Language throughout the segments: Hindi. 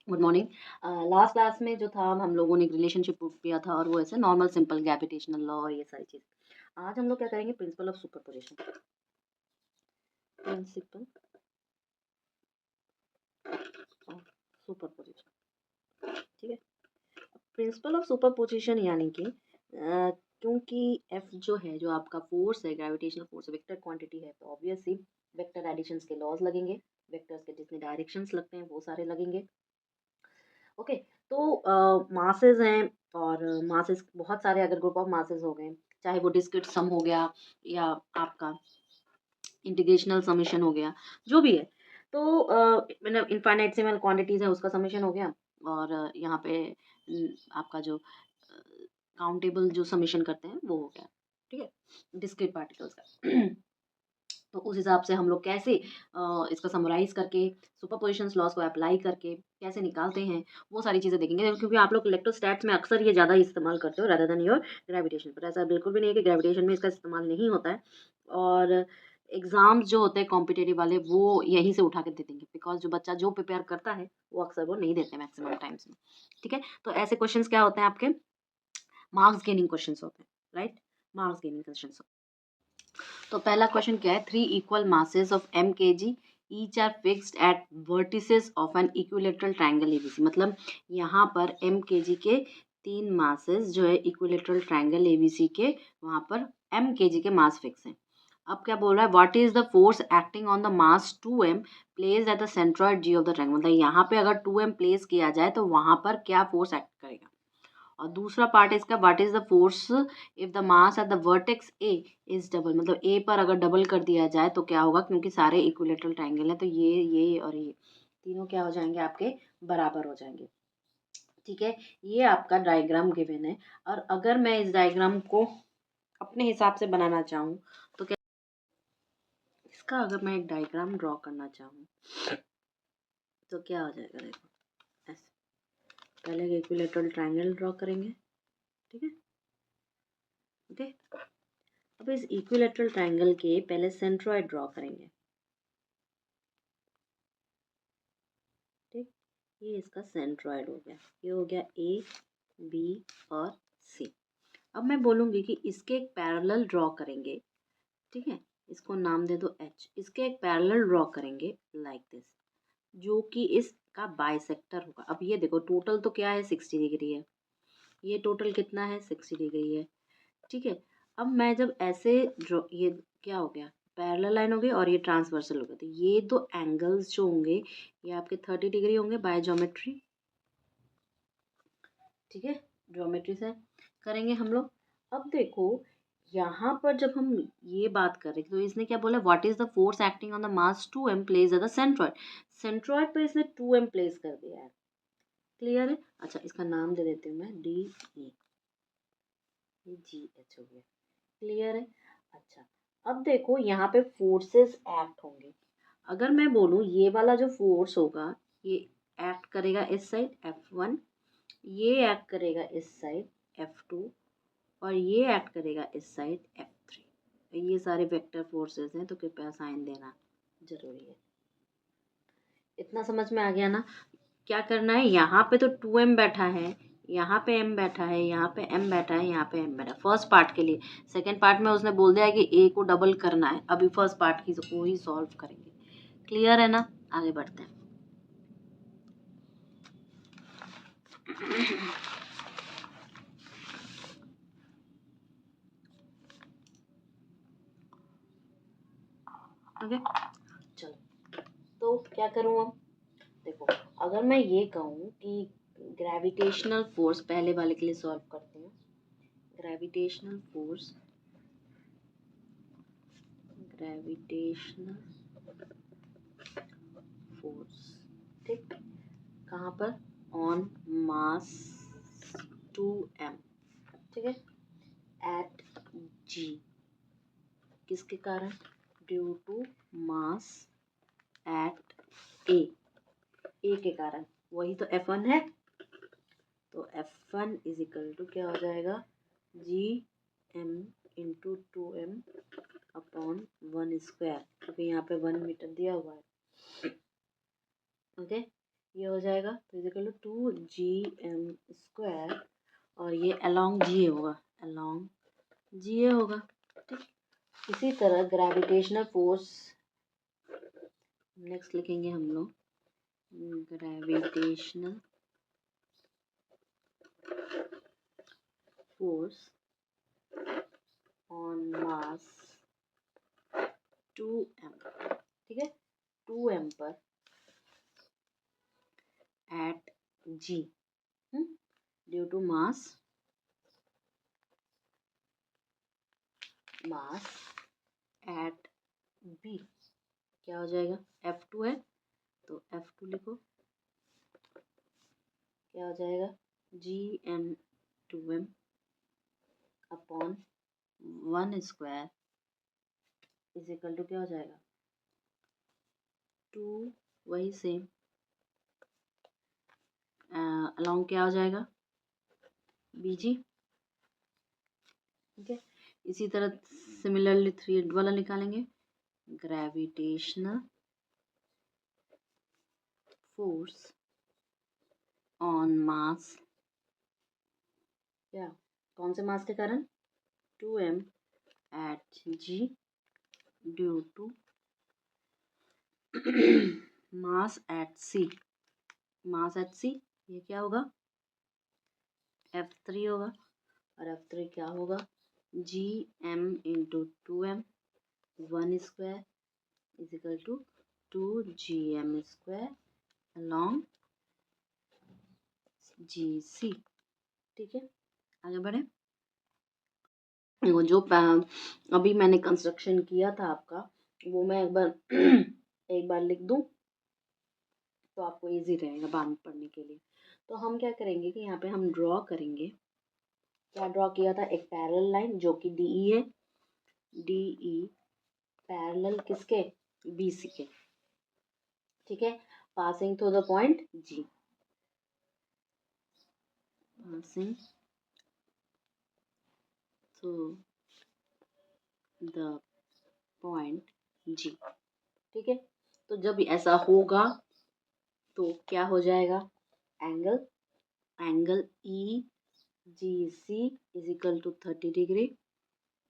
Good morning. लास्ट क्लास में जो था हम लोगों ने एक रिलेशनशिप प्रूफ किया था और वो ऐसे नॉर्मल सिंपल ग्रेविटेशनल लॉ और ये सारी चीज़। आज हम लोग क्या करेंगे, principle of superposition. Principle of superposition, ठीक है। प्रिंसिपल ऑफ सुपरपोजिशन यानी कि क्योंकि एफ जो है, जो आपका फोर्स है, ग्रेविटेशनल फोर्स वेक्टर क्वांटिटी है, तो ऑब्वियसली वेक्टर एडिशंस के लॉज लगेंगे, वेक्टर्स के जितने डायरेक्शंस लगते हैं वो सारे लगेंगे। ओके। तो मासेस हैं और मासेस बहुत सारे, अगर ग्रुप ऑफ मासेस हो गए, चाहे वो डिस्क्रीट सम हो गया या आपका इंटीग्रेशनल समेशन हो गया, जो भी है, तो मतलब इनफाइनाइटेसिमल क्वांटिटीज है उसका समेशन हो गया। और यहाँ पे आपका जो काउंटेबल जो समेशन करते हैं वो हो गया, ठीक है, डिस्क्रीट पार्टिकल्स का। तो उस हिसाब से हम लोग कैसे इसका समराइज करके सुपरपोजिशन लॉस को अप्लाई करके कैसे निकालते हैं, वो सारी चीज़ें देखेंगे, क्योंकि आप लोग इलेक्ट्रोस्टैट्स में अक्सर ये ज़्यादा इस्तेमाल करते हो रादर देन योर ग्रेविटेशन। पर ऐसा बिल्कुल भी नहीं है कि ग्रेविटेशन में इसका इस्तेमाल नहीं होता है। और एग्जाम्स जो होते हैं कॉम्पिटेटिव वाले वो यहीं से उठा के दे देंगे, बिकॉज जो बच्चा जो प्रिपेयर करता है वो अक्सर वो नहीं देते मैक्सिमम टाइम्स में, ठीक है। तो ऐसे क्वेश्चंस क्या होते हैं आपके, मार्क्स गेनिंग क्वेश्चंस होते हैं, राइट, मार्क्स गेनिंग क्वेश्चंस। तो पहला क्वेश्चन क्या है, 3 equal masses of m kg each are fixed at vertices of an equilateral triangle ABC। मतलब यहाँ पर m kg के 3 masses जो है इक्विलेटरल ट्रायंगल ABC के, वहाँ पर m kg के मास फिक्स हैं। अब क्या बोल रहा है, what is the force acting on the mass 2m place at the centroid G of the triangle. मतलब यहाँ पे अगर 2m प्लेस किया जाए तो वहाँ पर क्या फोर्स एक्ट करेगा। और दूसरा पार्ट है इसका, what is the force if the mass at the vertex A is double. मतलब ए पर अगर डबल कर दिया जाए तो क्या होगा, क्योंकि सारे इक्विलेटरल ट्रायंगल है तो ये और ये तीनों क्या हो जाएंगे, आपके बराबर हो जाएंगे, ठीक है। ये आपका डायग्राम गिवन है। और अगर मैं इस डायग्राम को अपने हिसाब से बनाना चाहूँ तो क्या, इसका अगर मैं एक डायग्राम ड्रॉ करना चाहूँ तो क्या हो जाएगा, देखो ऐसे। पहले एक इक्विलेटरल ट्रायंगल ड्रॉ करेंगे, ठीक है, ओके। अब इस इक्विलेटरल ट्रायंगल के पहले सेंट्रॉइड ड्रॉ करेंगे, ठीक। ये इसका सेंट्रॉइड हो गया, ये हो गया ए बी और सी। अब मैं बोलूँगी कि इसके एक पैरेलल ड्रॉ करेंगे, ठीक है, इसको नाम दे दो एच। इसके एक पैरेलल ड्रॉ करेंगे लाइक दिस, जो कि इसका बाइसेक्टर होगा। अब ये देखो टोटल तो क्या है, 60 डिग्री है, ये टोटल कितना है, 60 डिग्री है, ठीक है। अब मैं जब ऐसे ड्रॉ, ये क्या हो गया, पैरेलल लाइन हो गई और ये ट्रांसवर्सल हो गया, तो ये दो एंगल्स जो होंगे ये आपके 30 डिग्री होंगे बाय ज्योमेट्री, ठीक है। ज्योमेट्री से करेंगे हम लोग। अब देखो यहाँ पर जब हम ये बात कर रहे थे तो इसने क्या बोला, what is the force acting on the mass 2m place at the centroid. Centroid पर इसने 2m प्लेस कर दिया है, क्लियर है। अच्छा, इसका नाम दे देती हूँ मैं डी ई, ये जी एच हो गया, क्लियर है। अच्छा, अब देखो यहाँ पे फोर्सेस एक्ट होंगे। अगर मैं बोलूँ ये वाला जो फोर्स होगा ये एक्ट करेगा इस साइड F1, ये एक्ट करेगा इस साइड F2 और ये एक्ट करेगा इस साइड F3। ये सारे वेक्टर फोर्सेस हैं, तो कृपया साइन देना जरूरी है। इतना समझ में आ गया ना। क्या करना है, यहाँ पे तो 2m बैठा है, यहाँ पे m बैठा है, यहाँ पे m बैठा है, यहाँ पे m बैठा है, फर्स्ट पार्ट के लिए। सेकंड पार्ट में उसने बोल दिया है कि a को डबल करना है, अभी फर्स्ट पार्ट की वो ही सॉल्व करेंगे, क्लियर है ना। आगे बढ़ते हैं। ओके, चलो, तो क्या करूँ अब, देखो अगर मैं ये कहूँ कि ग्रेविटेशनल फोर्स, पहले वाले के लिए सॉल्व करते हैं, ग्रेविटेशनल फोर्स, ग्रेविटेशनल फोर्स, ठीक, कहाँ पर, ऑन मास 2m, ठीक है, एट g, किसके कारण, ड्यू टू मास एट ए के कारण, वही तो F1 है। तो F1 इज इक्वल टू क्या हो जाएगा, G M into 2m upon 1 square, क्योंकि यहाँ पे 1 मीटर दिया हुआ है, ओके। ये हो जाएगा, तो इजिकल टू 2gm², और ये अलॉन्ग जी होगा, अलॉन्ग जी होगा। ठीक, इसी तरह ग्रेविटेशनल फोर्स नेक्स्ट लिखेंगे हम लोग, gravitational force on mass 2m, ठीक है, 2m पर at g, due to mass at b, क्या हो जाएगा, F2 है तो F2 लिखो, क्या हो जाएगा, gm2m अपॉन 1² इजिकल टू क्या हो जाएगा, 2, वही सेम, अलॉन्ग क्या हो जाएगा, bg। ठीक है, इसी तरह सिमिलरली 3 वाला निकालेंगे, ग्रेविटेशनल फोर्स ऑन मास, क्या, कौन से मास के कारण, 2m at g due to mass at c, mass at c, ये क्या होगा, F3 होगा, और F3 क्या होगा, gm into 2m 1² equal to 2gm² along gc। ठीक है, आगे बढ़े। जो अभी मैंने कंस्ट्रक्शन किया था आपका, वो मैं एक बार एक बार लिख दूं तो आपको इजी रहेगा बाद में पढ़ने के लिए। तो हम क्या करेंगे कि यहाँ पे हम ड्रॉ करेंगे, क्या ड्रॉ किया था, एक पैरेलल लाइन जो कि DE है, DE पैरेलल किसके, BC के, ठीक है, passing through the point G, passing through the point G। ठीक है, तो जब ऐसा होगा तो क्या हो जाएगा, angle EGC equal to 30 degree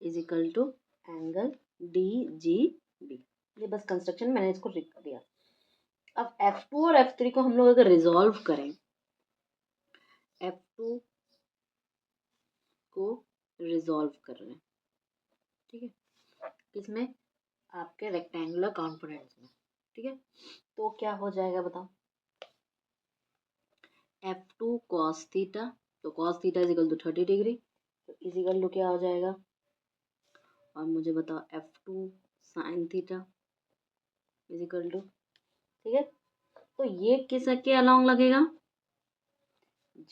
equal to angle DGB। ये बस कंस्ट्रक्शन मैंने इसको लिख दिया। अब F2 और F3 को हम लोग अगर रिजॉल्व करें, F2 को रिजॉल्व कर रहे हैं, ठीक है, किसमें, आपके रेक्टेंगुलर कॉम्पोनेंट्स में। ठीक है, तो क्या हो जाएगा बताओ, F2 cos थीटा, तो cos theta equal to 30 degree, तो इजिकल टू क्या हो जाएगा, और मुझे बताओ F2 sin theta equal to, ठीक है, तो ये किसके अलॉन्ग लगेगा,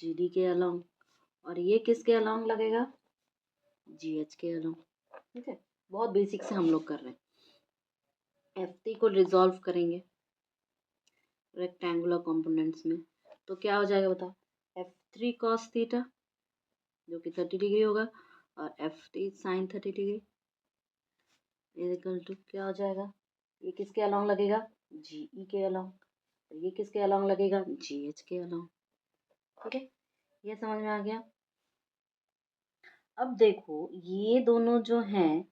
GD के अलॉन्ग, और ये किसके अलॉन्ग लगेगा, GH के अलॉन्ग। ठीक है, बहुत बेसिक से हम लोग कर रहे हैं। F3 को रिजॉल्व करेंगे रेक्टेंगुलर कंपोनेंट्स में, तो क्या हो जाएगा बताओ, F3 cos थीटा जो कि 30 डिग्री होगा, और F3 sin 30 degree equal to क्या हो जाएगा, ये किसके अलॉन्ग लगेगा, GE के अलॉन्ग, ये किसके अलॉन्ग लगेगा, GH के अलॉन्ग। ठीक है, ये समझ में आ गया। अब देखो ये दोनों जो हैं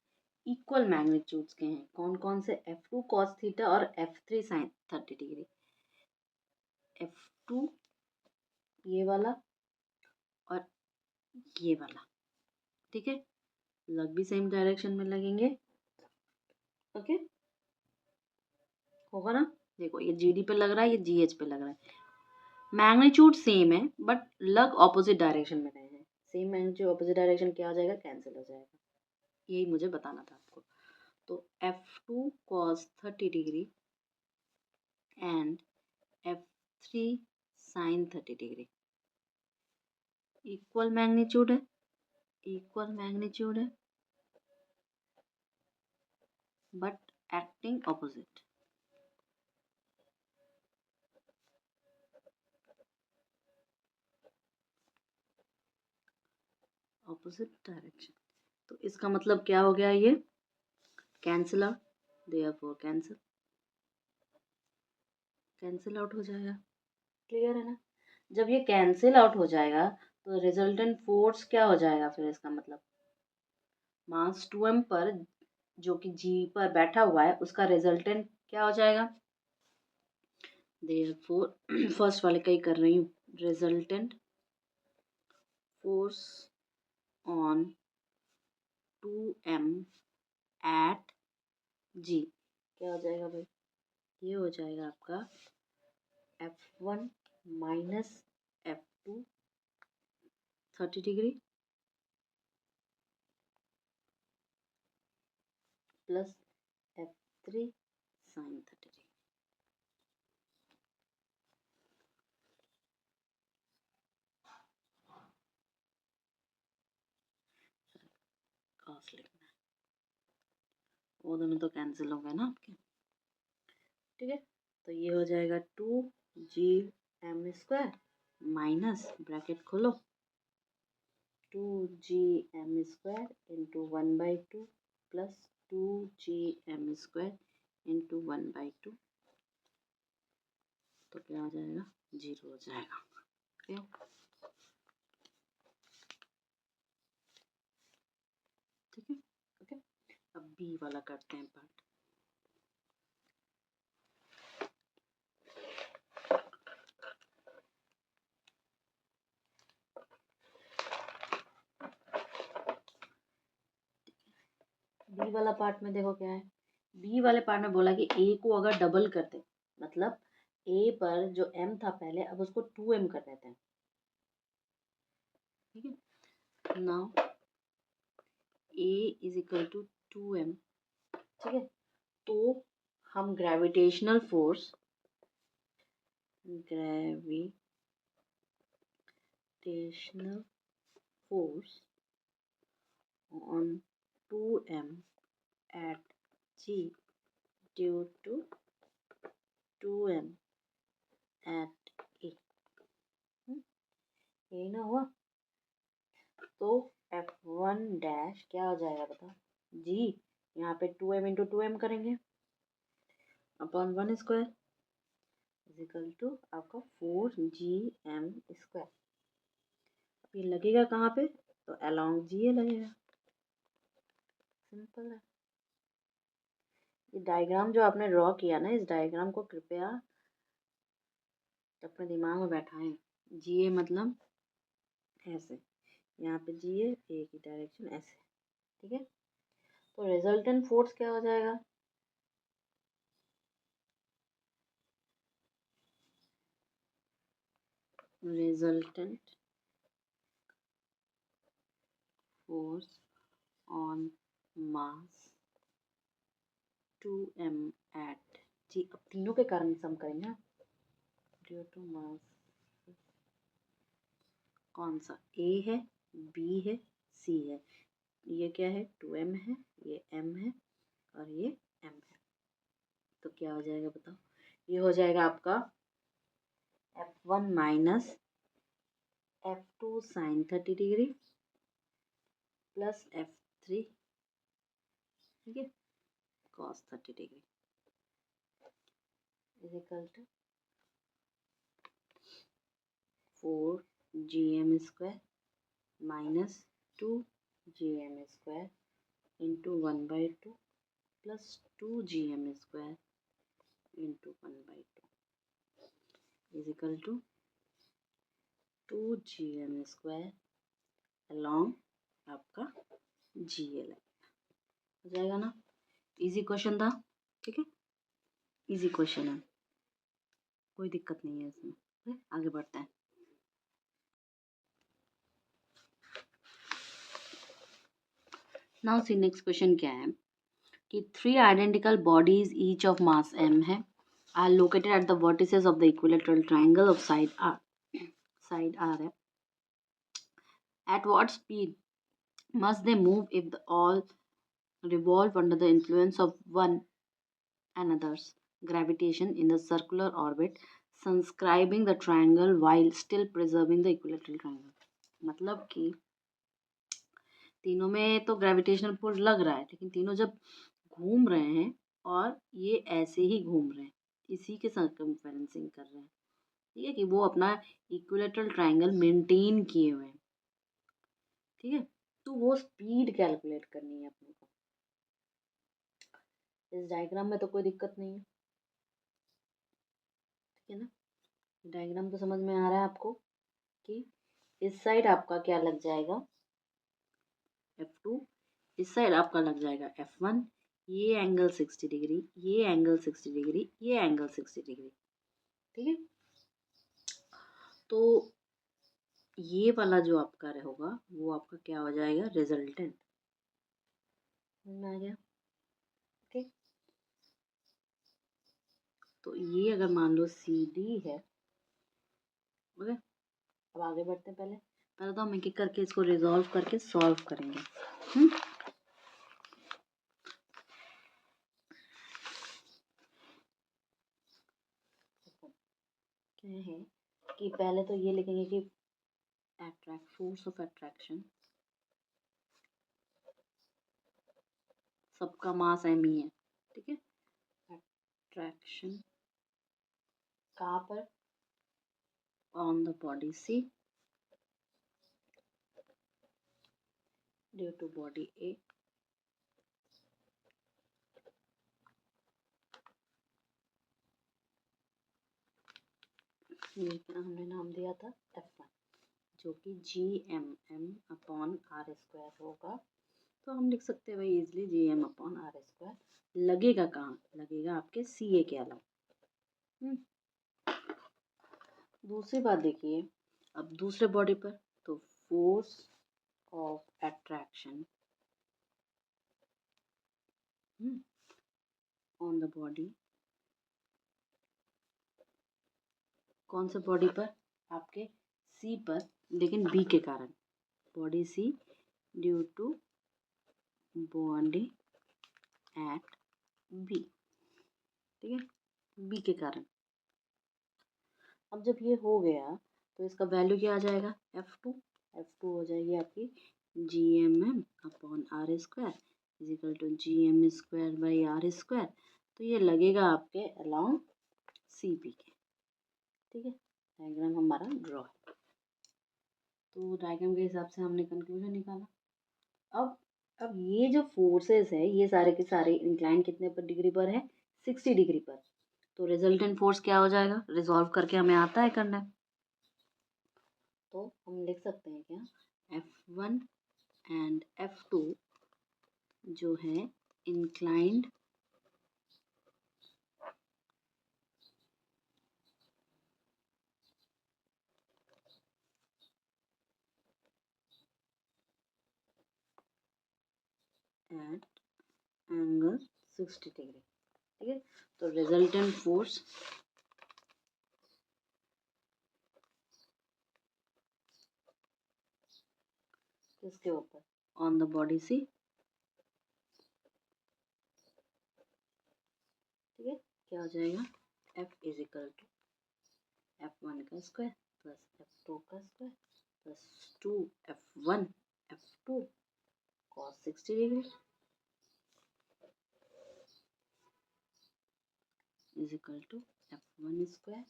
इक्वल मैग्नीट्यूड्स के हैं, कौन कौन से, F2 cos थीटा और F3 sin 30 डिग्री, F2 ये वाला और ये वाला, ठीक है, लग भी सेम डायरेक्शन में लगेंगे। ओके, होगा ना, देखो ये GD पे लग रहा है, ये GH पे लग रहा है, मैग्नीट्यूड सेम है बट लग ऑपोजिट डायरेक्शन में रहे हैं, सेम मैग्नीट्यूड ऑपोजिट डायरेक्शन क्या हो जाएगा, कैंसिल हो जाएगा, यही मुझे बताना था आपको। तो F2 cos 30 degree and F3 sin 30 degree equal magnitude है, इक्वल मैग्नीट्यूड है but acting opposite, opposite direction. तो इसका मतलब क्या हो गया, ये cancel out, therefore cancel out हो जाएगा। क्लियर है ना? जब ये कैंसिल आउट हो जाएगा तो रिजल्टेंट फोर्स क्या हो जाएगा फिर इसका मतलब मास 2m पर जो कि g पर बैठा हुआ है उसका रिजल्टेंट क्या हो जाएगा? देयरफॉर फर्स्ट वाले का ही कर रही हूँ, resultant force on 2m at g क्या हो जाएगा भाई? ये हो जाएगा आपका F1 minus F2 30 degree plus F3 sine 30 degree. Cos लिखना है, वो दोनों तो कैंसिल हो गए ना आपके, ठीक है। तो ये हो जाएगा 2gm² माइनस ब्रैकेट खोलो 2gm² into 1/2 plus 2gm² into 1/2 तो क्या हो जाएगा? 0 हो जाएगा। ठीक है, ओके। अब बी वाला करते हैं पार्ट। बी वाला पार्ट में देखो क्या है, बी वाले पार्ट में बोला कि ए को अगर डबल करते मतलब ए पर जो m था पहले अब उसको 2m कर देते हैं, ठीक है। Now a is equal to 2m, ठीक है। तो हम gravitational force on 2m at g due to 2m at a यही ना हुआ? तो F1 डैश क्या हो जाएगा बताओ? g यहाँ पे 2m इंटू 2m करेंगे अपॉन 1² इज इक्वल टू आपका 4gm²। अब ये लगेगा कहाँ पे? तो अलोंग GA लगेगा, सिंपल है। ये डायग्राम जो आपने ड्रॉ किया ना, इस डायग्राम को कृपया अपने दिमाग में बैठाएं। GA मतलब ऐसे, यहाँ पे GA ए की डायरेक्शन ऐसे, ठीक है। तो रिजल्टेंट फोर्स क्या हो जाएगा? Resultant force on mass 2m at G. अब तीनों के कारण सम करेंगे ड्यू टू मास, कौन सा a है, b है, c है। ये क्या है? 2m है, ये m है और ये m है। तो क्या हो जाएगा बताओ? ये हो जाएगा आपका F1 minus F2 sign 30 degree plus F3, ठीक है, cos 30 degree is equal to 4gm² minus 2gm² into 1/2 plus 2gm² into 1/2 is equal to 2gm² along आपका GA हो जाएगा ना। इजी क्वेश्चन था, ठीक है, इजी क्वेश्चन है, कोई दिक्कत नहीं है इसमें। आगे बढ़ते हैं। नाउ सी नेक्स्ट क्वेश्चन क्या है कि 3 identical bodies each of mass m है are located at the vertices of the equilateral triangle of side r है। At what speed must they move if all revolve under the influence of one another's gravitation in the circular orbit circumscribing the triangle while still preserving the equilateral triangle। मतलब कि तीनों में तो ग्रेविटेशनल पुल लग रहा है लेकिन तीनों जब घूम रहे हैं और ये ऐसे ही घूम रहे हैं, इसी के सर्कमफेरेंसिंग कर रहे हैं, ठीक है, कि वो अपना इक्विलेटरल ट्रायंगल मेंटेन किए हुए हैं। ठीक है, तो वो स्पीड कैलकुलेट करनी है अपने को। इस डायग्राम में तो कोई दिक्कत नहीं है, ठीक है ना। डायग्राम तो समझ में आ रहा है आपको कि इस साइड आपका क्या लग जाएगा F2, इस साइड आपका लग जाएगा F1, ये एंगल 60 डिग्री, ये एंगल 60 डिग्री, ये एंगल 60 डिग्री। ठीक है, तो ये वाला जो आपका होगा वो आपका क्या हो जाएगा, रिजल्टेंट। समझ में आ गया। ओके, तो ये अगर मान लो CD है। ओके, अब आगे बढ़ते हैं। पहले पहले तो हम एक एक करके इसको रिजॉल्व करके सॉल्व करेंगे। क्या है कि पहले तो ये लिखेंगे कि फोर्स ऑफ अट्रैक्शन, सबका मास m ही है। ठीक है, अट्रैक्शन कहाँ पर, on the body C due to body A। ये क्या हमने नाम दिया था, F1, जो कि GMM/r² होगा। तो हम लिख सकते हैं भाई इजली GM/r²। लगेगा कहाँ, लगेगा आपके CA के अलावा। दूसरी बात देखिए, अब दूसरे बॉडी पर, तो force of attraction on the body, कौन से बॉडी पर, आपके C पर, लेकिन B के कारण, body C due to body at B। ठीक है, B के कारण। अब जब ये हो गया तो इसका वैल्यू क्या आ जाएगा, F2। F2 हो जाएगी आपकी GMM/r² इजिकल टू GM²/r²। तो ये लगेगा आपके अलोंग CP के। ठीक है, डायग्राम हमारा ड्रॉ है। तो डायग्राम के हिसाब से हमने कंक्लूजन निकाला। अब ये जो फोर्सेस है ये सारे के सारे इंक्लाइन कितने पर डिग्री पर है, 60 डिग्री पर। तो रिजल्टेंट फोर्स क्या हो जाएगा, रिजॉल्व करके हमें आता है करना। तो हम लिख सकते हैं क्या, F1 एंड F2 जो है इंक्लाइंड एट एंगल 60 डिग्री। ठीक है, तो रिजल्टेंट फोर्स किसके ऊपर, ऑन द बॉडी C। ठीक है, क्या हो जाएगा, F इजिकल टू F1 का स्क्वायर प्लस F2 का square plus 2F1 F2 cos 60 degree equal to F1 square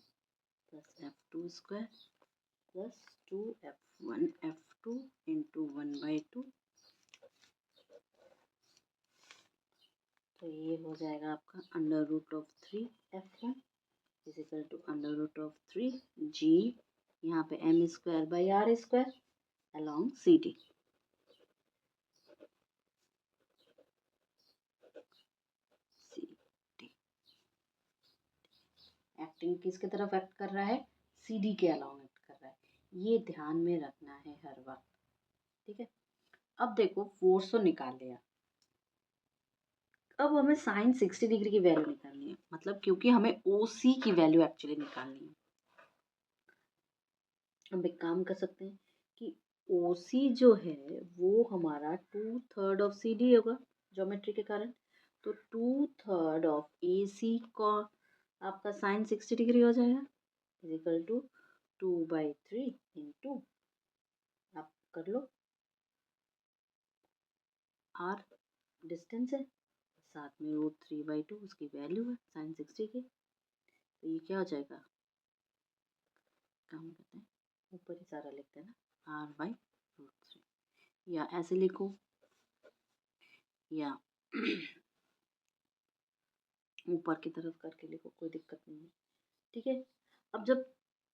plus F2 square plus 2F1 F2 into 1/2। तो ये हो जाएगा आपका √3F1 इजिकल टू √3G, यहाँ पे M²/r² अलॉन्ग CD। एक्टिंग किसके तरफ एक्ट कर रहा है, CD के अलॉन्ग एक्ट कर रहा है। ये ध्यान में रखना है हर वक्त। ठीक है, अब देखो फोर्स तो निकाल लिया, अब हमें साइन 60 डिग्री की वैल्यू निकालनी है, मतलब क्योंकि हमें OC की वैल्यू एक्चुअली निकालनी है। अब एक काम कर सकते हैं कि OC जो है वो हमारा 2/3 ऑफ CD होगा ज्योमेट्री के कारण। तो 2/3 ऑफ AC का आपका साइन 60 डिग्री हो जाएगा इजिकल टू 2/3 इंटू, आप कर लो, R डिस्टेंस है, साथ में √3/2 उसकी वैल्यू है साइन 60 की। तो ये क्या हो जाएगा, काम करते हैं, ऊपर ही सारा लिखते हैं ना, r/√3, या ऐसे लिखो या ऊपर की तरफ करके लिखो, कोई दिक्कत नहीं है। ठीक है, अब जब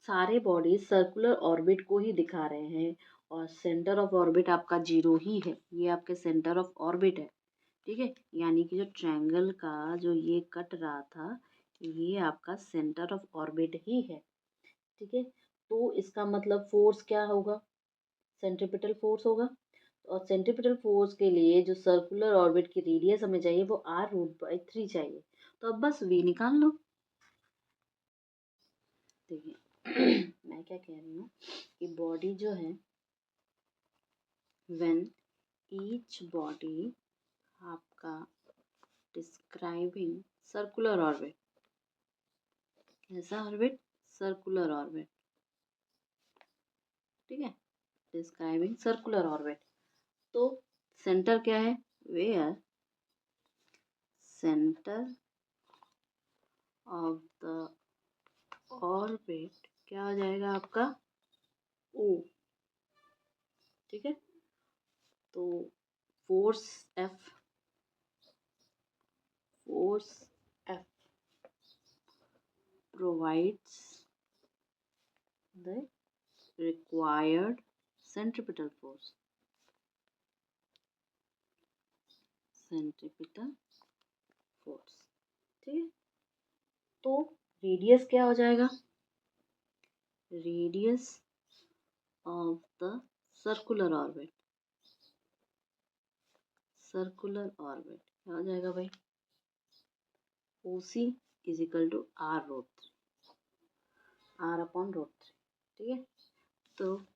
सारे बॉडीज सर्कुलर ऑर्बिट को ही दिखा रहे हैं और सेंटर ऑफ ऑर्बिट आपका 0 ही है, ये आपके सेंटर ऑफ ऑर्बिट है। ठीक है, यानी कि जो ट्रायंगल का जो ये कट रहा था, ये आपका सेंटर ऑफ ऑर्बिट ही है। ठीक है, तो इसका मतलब फोर्स क्या होगा, सेंट्रीपिटल फोर्स होगा। और सेंट्रीपिटल फोर्स के लिए जो सर्कुलर ऑर्बिट की रेडियस हमें चाहिए वो r√3 चाहिए। तो अब बस v निकाल लो। देखिए मैं क्या कह रही हूँ कि बॉडी जो है, व्हेन ईच बॉडी आपका डिस्क्राइबिंग सर्कुलर ऑर्बिट, कैसा ऑर्बिट, सर्कुलर ऑर्बिट। ठीक है, डिस्क्राइबिंग सर्कुलर ऑर्बिट, तो सेंटर क्या है, where centre of the orbit क्या हो जाएगा आपका, ओ। ठीक है, तो force F provides the required centripetal force, ठीक है, तो रेडियस क्या हो जाएगा, radius of the circular orbit क्या हो जाएगा भाई, OC is equal to r/√3। ठीक है, तो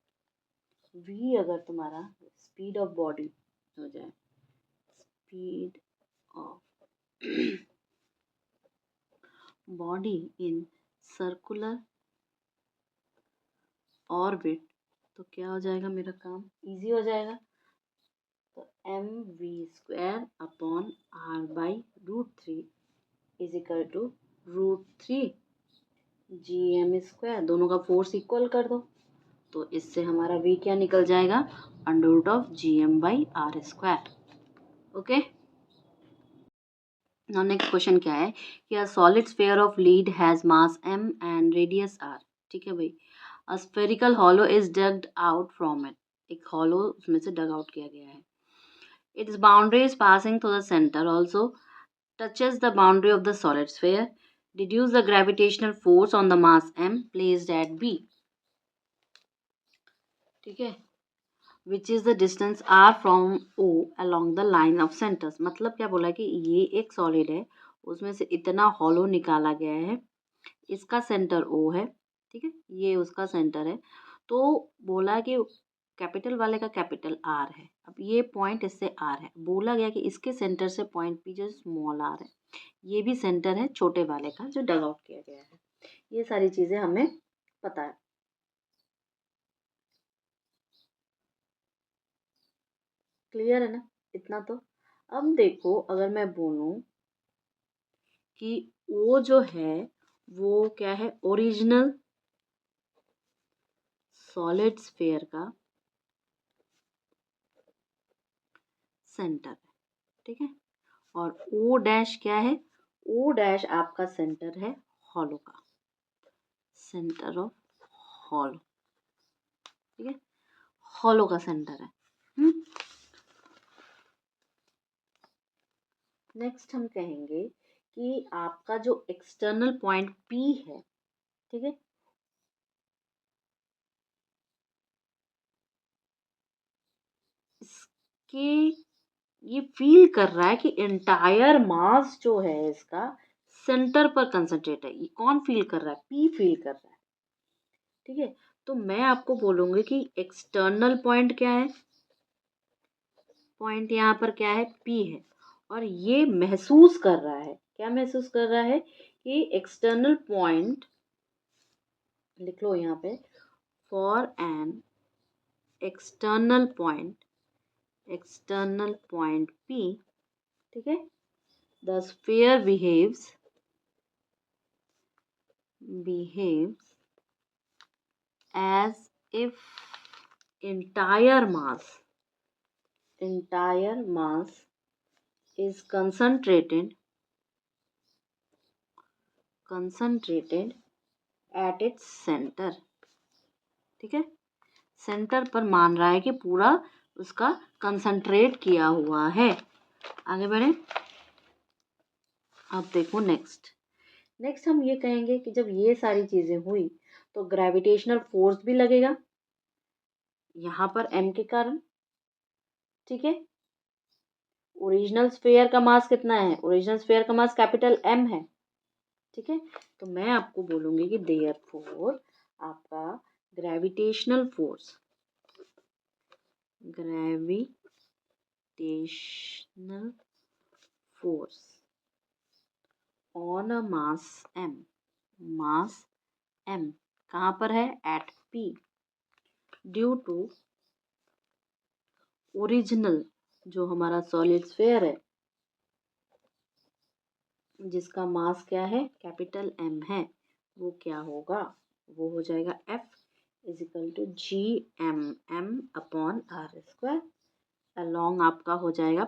v अगर तुम्हारा स्पीड ऑफ बॉडी हो जाए, speed of body in circular orbit, तो क्या हो जाएगा, मेरा काम इजी हो जाएगा। तो mv² / r/√3 is equal to √3 gm², दोनों का फोर्स इक्वल कर दो, तो इससे हमारा v क्या निकल जाएगा, √gm/r²। Okay, now next question क्या है कि a solid sphere of lead has mass m and radius r। ठीक है भाई, a spherical hollow is डग्ड out from it, एक हॉलो उसमें से डग आउट किया गया है। It's boundary is passing through the centre also touches the boundary of the solid sphere. Deduce the gravitational force on the mass m placed at B. ठीक है, which is the distance r from O along the line of centers। मतलब क्या बोला कि ये एक सॉलिड है, उसमें से इतना हॉलो निकाला गया है, इसका सेंटर O है। ठीक है, ये उसका सेंटर है, तो बोला कि कैपिटल वाले का कैपिटल R है। अब ये पॉइंट इससे R है, बोला गया कि इसके सेंटर से पॉइंट P जो स्मॉल r है, ये भी सेंटर है छोटे वाले का जो डग आउट किया गया है। ये सारी चीजें हमें पता है। क्लियर है ना, इतना तो। अब देखो अगर मैं बोलूं कि वो जो है वो क्या है, ओरिजिनल सॉलिड स्फीयर का सेंटर है। ठीक है, और O' क्या है, O' आपका सेंटर है हॉलो का, सेंटर ऑफ हॉलो। ठीक है, हॉलो का सेंटर है। नेक्स्ट हम कहेंगे कि आपका जो एक्सटर्नल पॉइंट P है, ठीक है, इसके ये फील कर रहा है कि एंटायर मास जो है इसका सेंटर पर कंसंट्रेट है। ये कौन फील कर रहा है, P फील कर रहा है। ठीक है, तो मैं आपको बोलूँगी कि एक्सटर्नल पॉइंट क्या है, पॉइंट यहाँ पर क्या है, P है, और ये महसूस कर रहा है, क्या महसूस कर रहा है कि एक्सटर्नल पॉइंट, लिख लो यहाँ पे, for an external point P, ठीक है, the sphere behaves as if entire mass is concentrated at its center. ठीक है, सेंटर पर मान रहा है कि पूरा उसका कंसंट्रेट किया हुआ है। आगे बढ़े। अब देखो नेक्स्ट हम ये कहेंगे कि जब ये सारी चीजें हुई तो ग्रेविटेशनल फोर्स भी लगेगा यहाँ पर m के कारण। ठीक है, ओरिजिनल स्फीयर का मास कितना है? ओरिजिनल स्फीयर का मास कैपिटल M है। ठीक है, तो मैं आपको बोलूंगी कि देयरफॉर आपका gravitational force on a mass m कहाँ पर है? At P, due to original जो हमारा सॉलिड स्फीयर है जिसका मास क्या है? कैपिटल M है, वो क्या होगा? वो हो जाएगा F equal to GMM upon r²। Along आपका हो जाएगा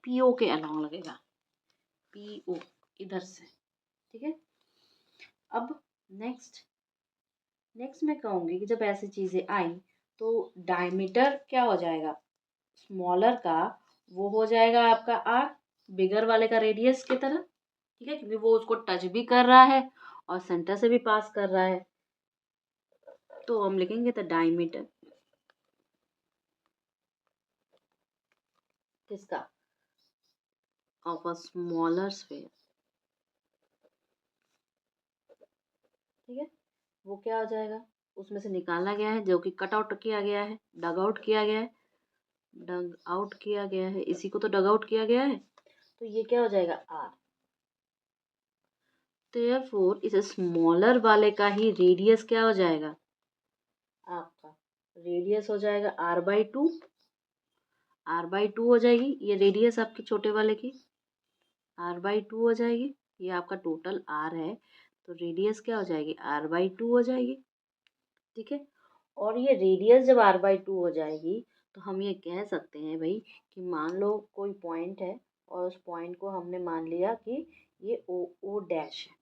PO के अलॉन्ग लगेगा, PO इधर से। ठीक है, अब नेक्स्ट मैं कहूँगी कि जब ऐसी चीज़ें आई तो डायमीटर क्या हो जाएगा? स्मॉलर का वो हो जाएगा आपका R, बिगर वाले का रेडियस की तरह। ठीक है, क्योंकि वो उसको टच भी कर रहा है और सेंटर से भी पास कर रहा है। तो हम लिखेंगे द डायमीटर किसका? Of a smaller sphere. ठीक है, वो क्या हो जाएगा? उसमें से निकाला गया है जो कि कट आउट किया गया है, डग आउट किया गया है, इसी को तो डग आउट किया गया है। तो ये क्या हो जाएगा? R। देयरफॉर इस स्मॉलर वाले का ही रेडियस क्या हो जाएगा? आपका रेडियस हो जाएगा r/2। r/2 हो जाएगी ये रेडियस आपकी छोटे वाले की, r/2 हो जाएगी। ये आपका टोटल r है तो रेडियस क्या हो जाएगी? r/2 हो जाएगी। ठीक है, और ये रेडियस जब r/2 हो जाएगी तो हम ये कह सकते हैं भाई कि मान लो कोई पॉइंट है और उस पॉइंट को हमने मान लिया कि ये O डैश है।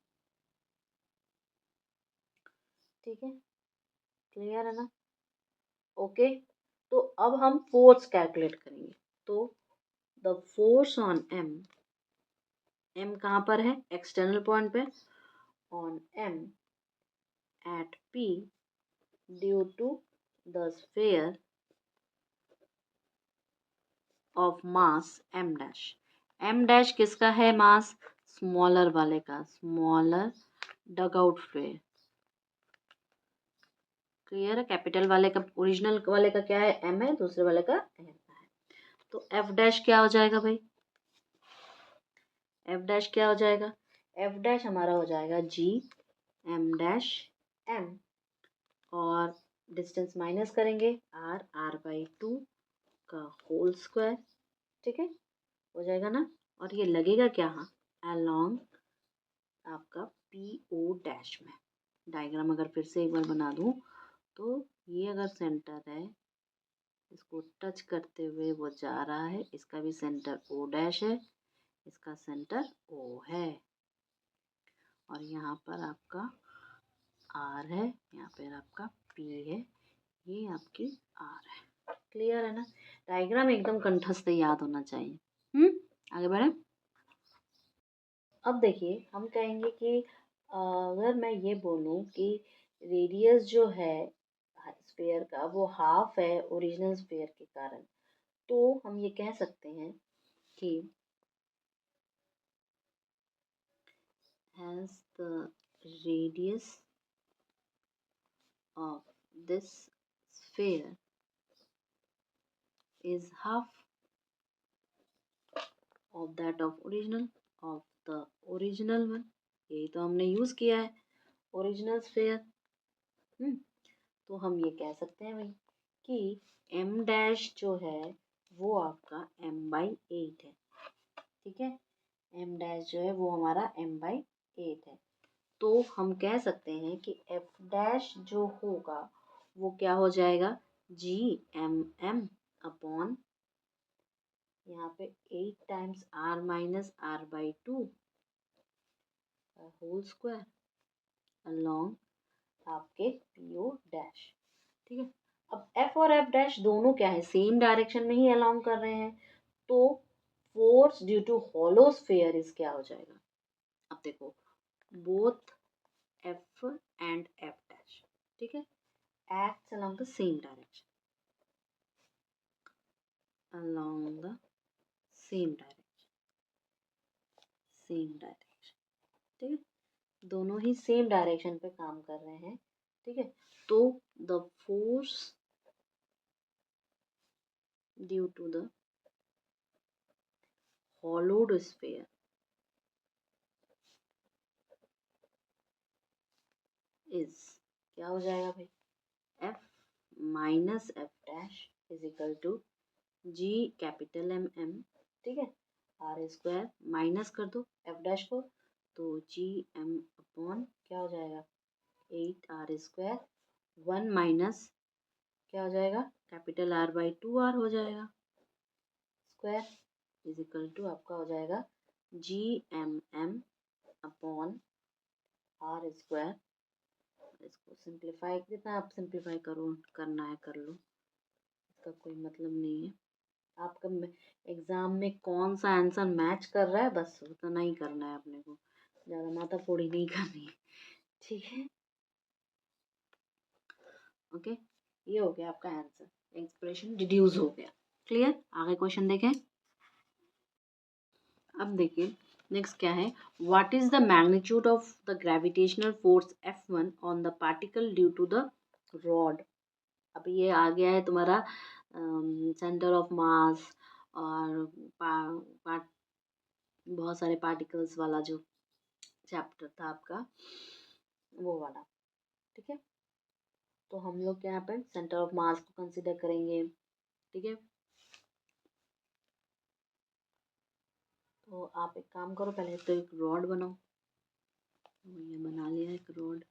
ठीक है, क्लियर है ना? ओके, तो अब हम फोर्स कैलकुलेट करेंगे। तो द फोर्स ऑन M कहाँ पर है? एक्सटर्नल पॉइंट पे। On M at P due to the sphere of mass m dash किसका है मास? स्मॉलर वाले का, smaller dug out sphere. Clear है? कैपिटल वाले का, ओरिजिनल वाले का क्या है? m है, दूसरे वाले का m है। तो f डैश क्या हो जाएगा भाई? f डैश क्या हो जाएगा? f डैश हमारा हो जाएगा GM डैश M, और डिस्टेंस माइनस करेंगे r/2 का होल स्क्वायर। ठीक है, हो जाएगा ना? और ये लगेगा क्या? हाँ, अलोंग आपका PO डैश में। डायग्राम अगर फिर से एक बार बना दूं तो ये अगर सेंटर है, इसको टच करते हुए वो जा रहा है, इसका भी सेंटर O डैश है, इसका सेंटर O है, और यहाँ पर आपका R है, यहाँ पर आपका P है, ये आपकी R है। क्लियर है ना? डायग्राम एकदम कंठस्थ याद होना चाहिए। आगे बढ़े। अब देखिए हम कहेंगे कि अगर मैं ये बोलूँ कि रेडियस जो है स्फीयर का वो हाफ है ओरिजिनल स्फीयर के कारण, तो हम ये कह सकते हैं कि as the radius of this sphere is half of that of the original one, यही तो हमने यूज किया है, ओरिजिनल स्फीयर। तो हम ये कह सकते हैं भाई कि m डैश जो है वो आपका m/8 है। ठीक है, m डैश जो है वो हमारा m/8 है। तो हम कह सकते हैं कि एफ डैश जो होगा वो क्या हो जाएगा, जी एम एम अपॉन यहाँ पे 8 times R minus R by 2 whole square along आपके पी ओ डैश। ठीक है, अब एफ और एफ डैश दोनों क्या है, सेम डायरेक्शन में ही अलॉन्ग कर रहे हैं, तो force due to hollow sphere is क्या हो जाएगा। अब देखो both F and F dash, ठीक है, acts along the same direction, along the same direction, same direction, ठीक है, दोनों ही सेम डायरेक्शन पे काम कर रहे हैं। ठीक है, तो the force due to the hollowed sphere इज क्या हो जाएगा भाई, F minus F dash is equal to G capital M M, ठीक है, आर स्क्वायर माइनस कर दो एफ डैश को, तो जी एम अपॉन क्या हो जाएगा 8 आर स्क्वायर, 1 माइनस क्या हो जाएगा कैपिटल आर बाई 2 आर हो जाएगा स्क्वायर इज इक्वल टू आपका हो जाएगा G M M upon R square. इसको सिंप्लीफाई, जितना आप सिंप्लीफाई करो करना है कर लो, इसका कोई मतलब नहीं है। आपका एग्जाम में कौन सा आंसर मैच कर रहा है बस उतना ही करना है अपने को, ज़्यादा माथा फोड़ी नहीं करनी है। ठीक है, ओके, ये हो गया आपका आंसर, एक्सप्रेशन डिड्यूस हो गया। क्लियर, आगे क्वेश्चन देखें। अब देखिए नेक्स्ट क्या है, what is the magnitude of the gravitational force F1 on the particle due to the rod. अब ये आ गया है तुम्हारा सेंटर ऑफ मास और बहुत सारे पार्टिकल्स वाला जो चैप्टर था आपका वो वाला। ठीक है, तो हम लोग यहाँ पर सेंटर ऑफ मास को कंसिडर करेंगे। ठीक है, तो आप एक काम करो, पहले तो एक रॉड बनाओ, ये बना लिया एक रॉड।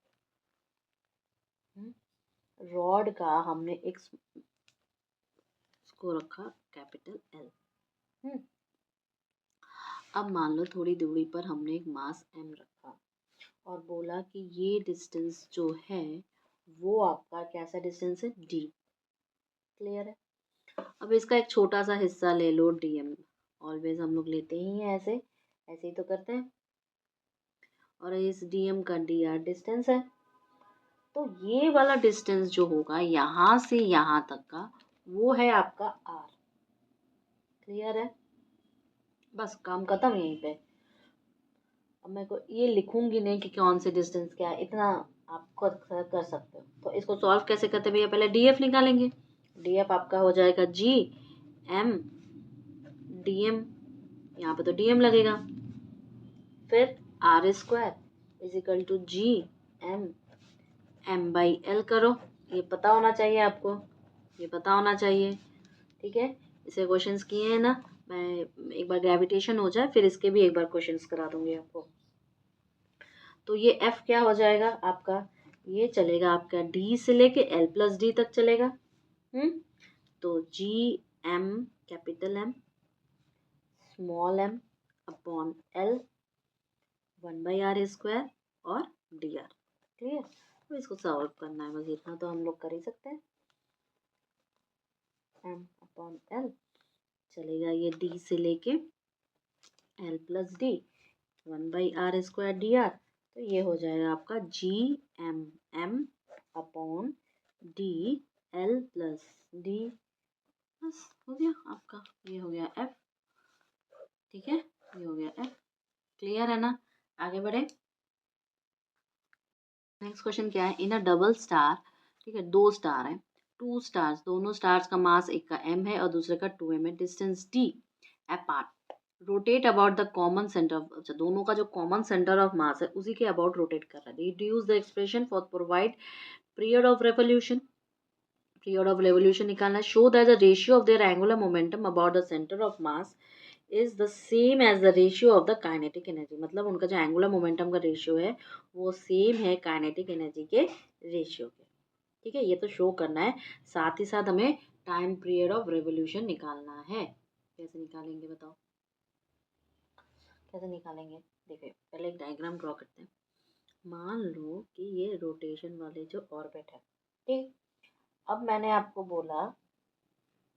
रॉड का हमने एक इसको रखा कैपिटल एल। अब मान लो थोड़ी दूरी पर हमने एक मास एम रखा और बोला कि ये डिस्टेंस जो है वो आपका कैसा डिस्टेंस है, डी। क्लियर है, अब इसका एक छोटा सा हिस्सा ले लो डीएम, ऑलवेज हम लोग लेते ही हैं, ऐसे ऐसे ही तो करते हैं, और इस डीएम का डी आर डिस्टेंस है, तो ये वाला डिस्टेंस जो होगा यहाँ से यहाँ तक का वो है आपका आर। क्लियर है, बस काम खत्म यहीं पे। अब मैं को ये लिखूंगी नहीं कि कौन से डिस्टेंस क्या है, इतना आप खुद कर सकते हो। तो इसको सॉल्व कैसे करते भैया, पहले डीएफ निकालेंगे। डीएफ आपका हो जाएगा जी एम डीएम, यहाँ पे तो डीएम लगेगा, फिर r square is equal to G M m by l करो, ये पता होना चाहिए आपको, ये पता होना चाहिए। ठीक है, इसे क्वेश्चंस किए हैं ना, मैं एक बार ग्रेविटेशन हो जाए फिर इसके भी एक बार क्वेश्चंस करा दूंगी आपको। तो ये एफ क्या हो जाएगा आपका, ये चलेगा आपका डी से लेके एल प्लस डी तक चलेगा। तो G M capital M small m upon l 1/r square और डी आर। क्लियर, तो इसको सॉल्व करना है, बस इतना तो हम लोग कर ही सकते हैं। एम अपॉन एल चलेगा ये डी से लेके l plus d 1/r square d r, तो ये हो जाएगा आपका G M M upon d l plus d, बस हो गया आपका, ये हो गया एफ। ठीक है, ये हो गया एफ। क्लियर है ना, आगे बढ़े। नेक्स्ट क्वेश्चन क्या है, इन अ डबल स्टार, ठीक है, दो स्टार है, टू स्टार्स, दोनों स्टार्स का मास एक का m है और दूसरे का 2m है, distance d apart, rotate about the common centre of, अच्छा दोनों का जो कॉमन सेंटर ऑफ मास है उसी के अबाउट रोटेट कर रहा है। Reduce the expression for provide period of revolution, period of revolution निकालना है। Show that the ratio of their angular momentum about the centre of mass is the same as the ratio of the kinetic energy, मतलब उनका जो एंगुलर मोमेंटम का रेशियो है वो सेम है काइनेटिक एनर्जी के रेशियो के। ठीक है, ये तो शो करना है, साथ ही साथ हमें टाइम पीरियड ऑफ रेवोल्यूशन निकालना है। कैसे निकालेंगे बताओ, कैसे निकालेंगे? देखिए पहले एक डायग्राम ड्रॉ करते हैं। मान लो कि ये रोटेशन वाले जो ऑर्बिट है, ठीक, अब मैंने आपको बोला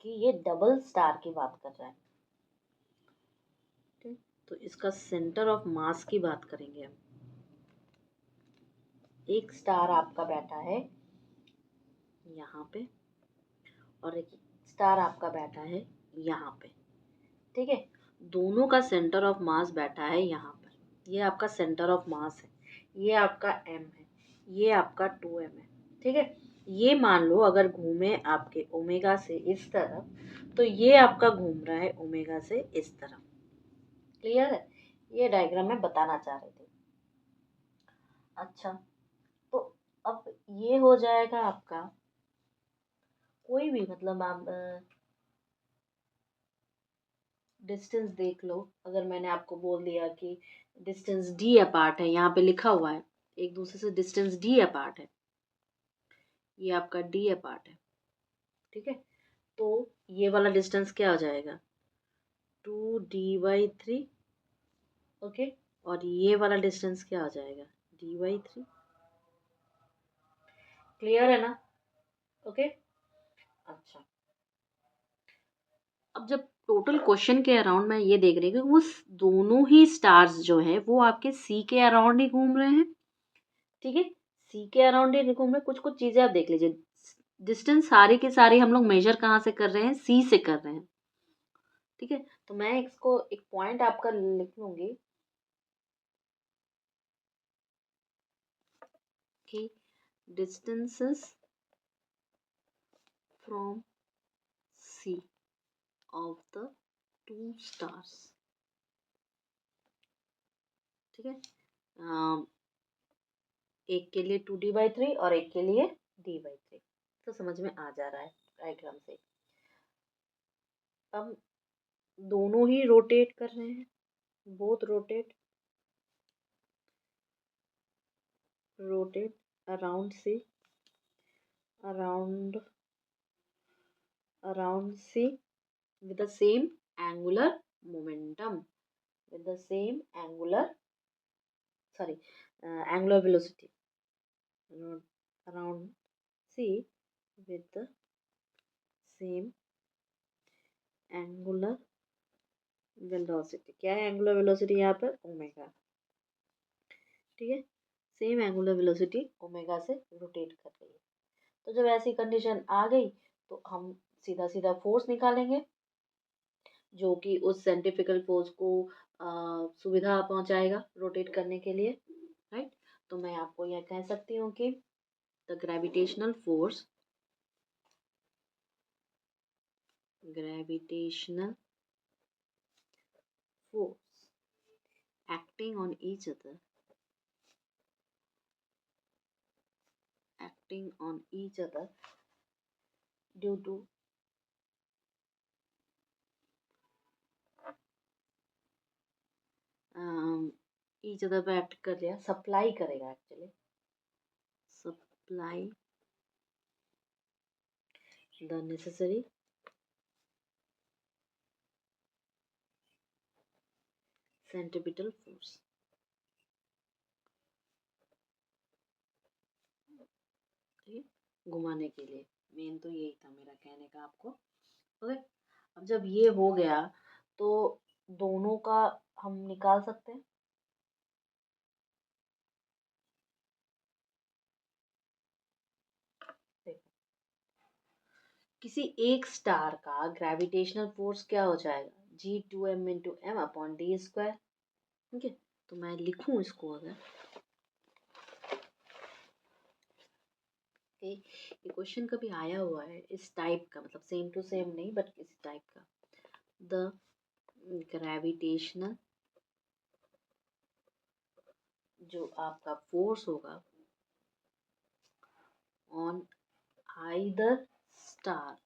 कि ये डबल स्टार की बात कर रहा है, ठीक, तो इसका सेंटर ऑफ मास की बात करेंगे हम। एक स्टार आपका बैठा है यहाँ पे और एक स्टार आपका बैठा है यहाँ पे, ठीक है, दोनों का सेंटर ऑफ मास बैठा है यहाँ पर। ये आपका सेंटर ऑफ मास है, ये आपका m है, ये आपका 2m है, ठीक है। ये मान लो अगर घूमे आपके ओमेगा से इस तरफ, तो ये आपका घूम रहा है ओमेगा से इस तरफ। क्लियर है? ये डायग्राम में बताना चाह रहे थे। अच्छा, तो अब ये हो जाएगा आपका कोई भी, मतलब आप डिस्टेंस देख लो। अगर मैंने आपको बोल दिया कि डिस्टेंस d अपार्ट है, यहाँ पे लिखा हुआ है एक दूसरे से डिस्टेंस d अपार्ट है, ये आपका d अपार्ट है, ठीक है, तो ये वाला डिस्टेंस क्या हो जाएगा 2d/3, ओके, और ये वाला डिस्टेंस क्या हो जाएगा d/3। क्लियर है ना? ओके। अच्छा, अब जब टोटल क्वेश्चन के अराउंड मैं ये देख रही हूँ कि वो दोनों ही स्टार्स जो हैं वो आपके सी के अराउंड ही घूम रहे हैं, ठीक है, सी के अराउंड ही घूम रहे हैं। कुछ कुछ चीजें आप देख लीजिए, डिस्टेंस सारी की सारी हम लोग मेजर कहाँ से कर रहे हैं, सी से कर रहे हैं, ठीक है। तो मैं इसको एक पॉइंट आपका लिख लूंगी कि distances from C of the two stars, ठीक है, एक के लिए 2d/3 और एक के लिए d/3, तो समझ में आ जा रहा है डायग्राम से। अब दोनों ही रोटेट कर रहे हैं, both rotate around C, around C with the same angular momentum, with the same angular velocity, around c with the same angular velocity। क्या है एंगुलर वेलोसिटी यहाँ पर? ओमेगा, ठीक है, सेम एंगुलर वेलोसिटी ओमेगा से रोटेट कर रही है। तो जब ऐसी कंडीशन आ गई तो हम सीधा सीधा फोर्स निकालेंगे जो कि उस सेंट्रीफ्यूगल फोर्स को सुविधा पहुंचाएगा रोटेट करने के लिए, राइट। तो मैं आपको यह कह सकती हूँ कि the gravitational force acting on each other due to each other पे एक्ट कर लिया, सप्लाई करेगा actually, supply the necessary centripetal force, ठीक है, घुमाने के लिए। मेन तो यही था मेरा कहने का आपको, ओके। अब जब ये हो गया तो दोनों का हम निकाल सकते हैं। देखो, किसी एक स्टार का ग्रेविटेशनल फोर्स क्या हो जाएगा G2m/m/d², ठीक है। तो मैं लिखूं इसको, अगर ये क्वेश्चन कभी आया हुआ है इस टाइप का, मतलब सेम टू सेम नहीं बट इस टाइप का, द ग्रेविटेशनल जो आपका फोर्स होगा ऑन आइदर स्टार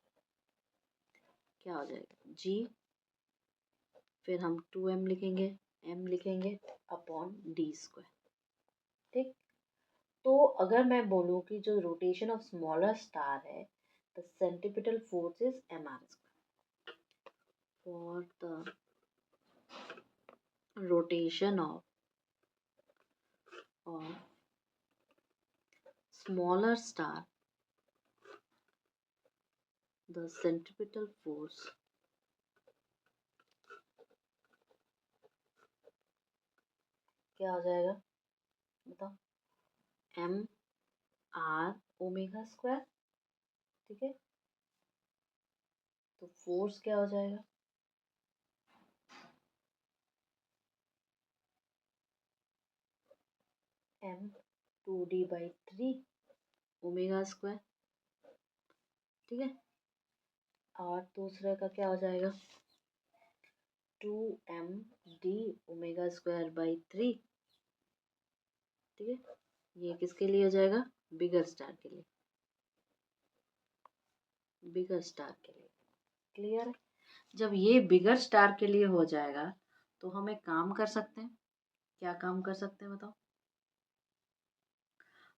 क्या हो जाएगा फिर हम 2m लिखेंगे, m लिखेंगे अपॉन d स्क्वायर। ठीक, तो अगर मैं बोलूँ कि जो रोटेशन ऑफ स्मॉलर स्टार है, the centripetal force is mr square. For the rotation of smaller star, the centripetal force क्या हो जाएगा बताओ, एम आर ओमेगा स्क्वायर। ठीक है, तो फोर्स क्या हो जाएगा, एम 2d/3 ओमेगा स्क्वायर। ठीक है, और दूसरे का क्या हो जाएगा, 2md ओमेगा स्क्वायर बाई 3। ठीक है, ये किसके लिए हो जाएगा, बिगर स्टार के लिए, बिगर स्टार के लिए। क्लियर है, जब ये बिगर स्टार के लिए हो जाएगा तो हम एक काम कर सकते हैं। क्या काम कर सकते हैं बताओ,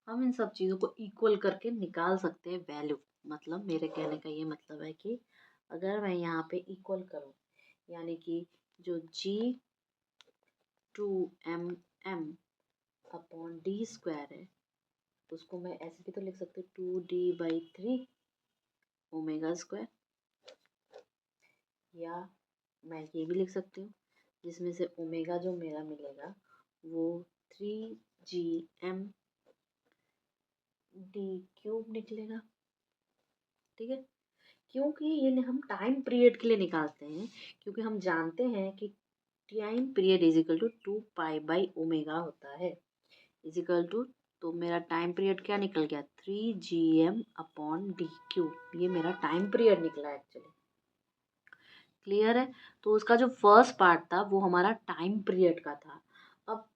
हम इन सब चीज़ों को इक्वल करके निकाल सकते हैं वैल्यू। मतलब मेरे कहने का ये मतलब है कि अगर मैं यहाँ पे इक्वल करूँ, यानी कि जो G2mm अपॉन डी स्क्वायर है, तो उसको मैं ऐसे भी तो लिख सकती हूँ 2d/3 ओमेगा स्क्वायर, या मैं ये भी लिख सकती हूँ जिसमें से ओमेगा जो मेरा मिलेगा वो 3gm डी क्यूब निकलेगा। ठीक है, क्योंकि ये हम टाइम पीरियड के लिए निकालते हैं, क्योंकि हम जानते हैं कि time period is equal to 2π/ओमेगा होता है, इज इक्वल टू, तो मेरा टाइम पीरियड क्या निकल गया, 3gm अपॉन डी क्यूब। ये मेरा टाइम पीरियड निकला एक्चुअली। क्लियर है, तो उसका जो फर्स्ट पार्ट था वो हमारा टाइम पीरियड का था। अब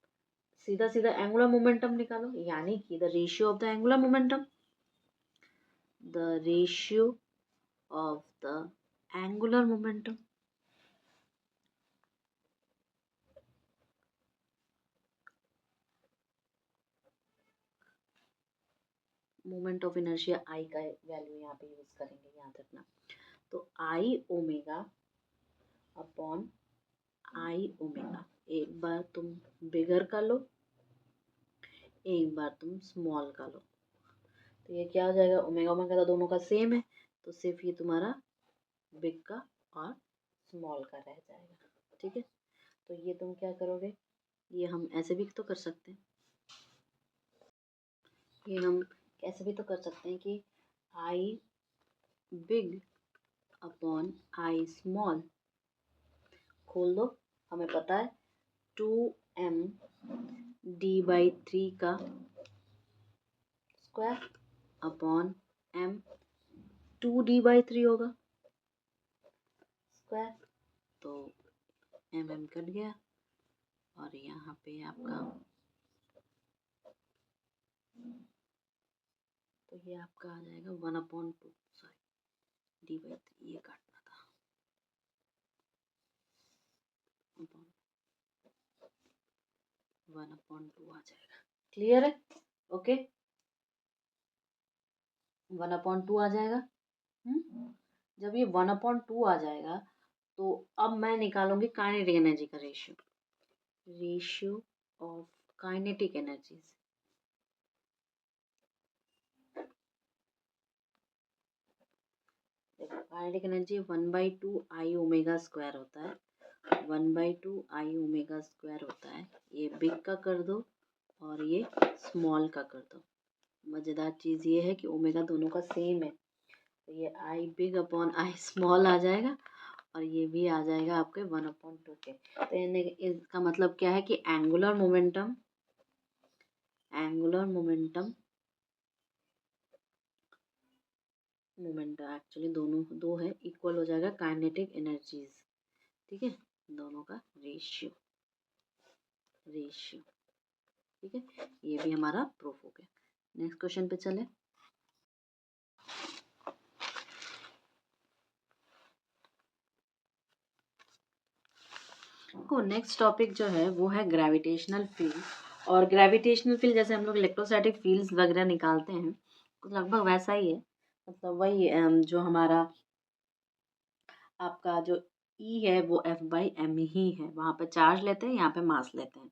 सीधा सीधा एंगुलर मोमेंटम निकालो, यानी कि the ratio of the angular momentum, the ratio of the angular momentum, moment of inertia I का वैल्यू यहाँ पे यूज करेंगे, याद रखना। तो आई ओमेगा अपॉन आई ओमेगा, एक बार तुम बिगर का लो, एक बार तुम स्मॉल का लो, तो ये क्या हो जाएगा, ओमेगा ओमेगा तो दोनों का सेम है, तो सिर्फ ये तुम्हारा बिग का और स्मॉल का रह जाएगा। ठीक है, तो ये तुम क्या करोगे, ये हम ऐसे भी तो कर सकते हैं, ये हम कैसे भी तो कर सकते हैं कि आई बिग अपॉन आई स्मॉल, खोल दो, हमें पता है 2md/3 का स्क्वायर अपॉन m 2d/3 होगा स्क्वायर, तो mm कट गया और यहाँ पे आपका, तो ये आपका आ जाएगा 1/2, सॉरी d/3 ये काटना था, 1/2 आ जाएगा। क्लियर है, ओके, 1/2 आ जाएगा। जब ये 1/2 आ जाएगा तो अब मैं निकालूंगी काइनेटिक एनर्जी का ratio, ratio of kinetic energies. देखो काइनेटिक एनर्जी 1/2 आई ओमेगा स्क्वायर होता है, 1/2 आई ओमेगा स्क्वायर होता है। ये बिग का कर दो और ये स्मॉल का कर दो। मज़ेदार चीज़ ये है कि ओमेगा दोनों का सेम है, तो ये आई बिग अपॉन आई स्मॉल आ जाएगा और ये भी आ जाएगा आपके 1/2 के। तो इसका मतलब क्या है कि एंगुलर मोमेंटम एक्चुअली दोनों दो है, इक्वल हो जाएगा काइनेटिक एनर्जीज। ठीक है, दोनों का रेशियो, ठीक है, ये भी हमारा प्रूफ हो गया। नेक्स्ट क्वेश्चन पे चले। देखो नेक्स्ट टॉपिक जो है वो है ग्रेविटेशनल फील्ड। और ग्रेविटेशनल फील्ड जैसे हम लोग इलेक्ट्रोस्टैटिक फील्ड्स वगैरह निकालते हैं तो लगभग वैसा ही है। मतलब वही जो हमारा आपका जो ई है वो F/m ही है। वहाँ पे चार्ज लेते हैं, यहाँ पे मास लेते हैं।